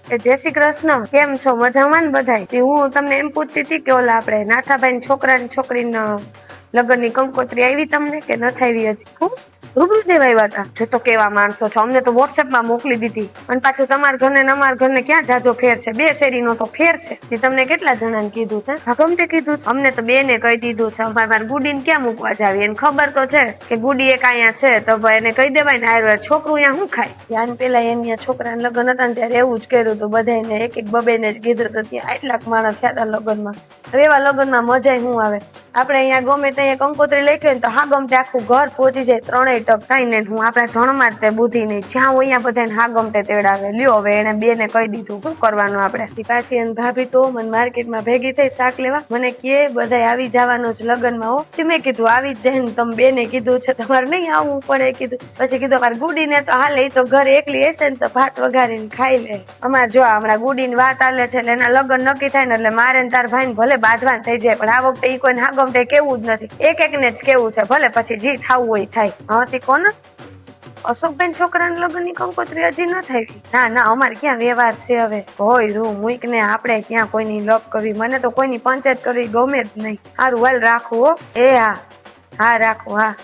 જય શ્રી કૃષ્ણ, કેમ છો? મજામાં ને બધાય? હું તમને એમ પૂછતી હતી કે ઓલા આપણે નાથાભાઈ છોકરા ની છોકરીના લગ્ન ની કંકોત્રી આવી તમને કે નથી આવી હજી? હું રૂબરૂ દેવા આવ્યા હતા? જો તો કેવા માણસો છો, અમને તો વોટ્સએપ માં મોકલી દીધી. અને પાછું તમારા ઘર ને અમારા ઘર ને ક્યાં જાજો ફેર છે? 2 શેરીનો તો ફેર છે. તે તમને કેટલા જણાને કીધું છે? હા, ગમતે કીધું છે. અમને તો 2 ને કહી દીધું છે. અમારે ગુડીને ક્યાં મૂકવા જાવી? એને ખબર તો છે કે ગુડી એક અહીંયા છે, તો ભાઈ એને કહી દેવાય ને. આયુર્વેદ છોકરું અહીંયા શું ખાય? ધ્યાન પેલા એની છોકરાના લગ્ન હતા ને ત્યારે એવું જ કર્યું હતું. બધાને એક બબે ને જ કીધું હતું. ત્યાં આટલાક માણસ થયા હતા લગ્નમાં. એવા લગ્નમાં મજા શું આવે? આપણે અહીંયા ગમે ત્યાં કંકોત્રી લખી ને તો હા ગમતે આખું ઘર પહોંચી જાય, 3 ટક થાય ને. હું આપણા જણમાં જ તે બુદ્ધિ નહીં, જ્યાં હું અહીંયા બધાને હા ગમતે તેડાવે. લ્યો હવે એને 2 ને કહી દીધું, શું કરવાનું આપણે? પાછી એને ભાભી તો મને માર્કેટમાં ભેગી થઈ શાક લેવા, મને કે બધાય આવી જવાનું જ લગ્નમાં હો. મેં કીધું આવી જ જાય ને, તમે 2 ને કીધું છે, તમારે નહીં આવવું પડે કીધું. પછી કીધું મારે ગુડી ને તો હાલે, એ તો ઘરે એકલી હશે ને તો ભાત વઘારીને ખાઈ લે. અમારે જો હમણાં ગુડી ની વાત હાલે છે એટલે એના લગ્ન નક્કી થાય ને એટલે મારે ને તાર ભાઈ ને ભલે બાંધવાન થઈ જાય, પણ આ વખતે ઈ કોઈને હા ગમતે કેવું જ નથી. એક ને જ કેવું છે, ભલે પછી જી થાવું હોય થાય. હતી કોને અશોકભાઈ છોકરાના લગ્ન ની કંકોત્રી હજી ન થઈ? ના ના, અમારે ક્યાં વ્યવહાર છે હવે? હોય રૂમ મૂક ને, આપણે ક્યાં કોઈની લપ કરવી? મને તો કોઈની પંચાયત કરવી ગમે જ નહીં. સારું હાલ રાખું હો. એ હા હા રાખું, હા.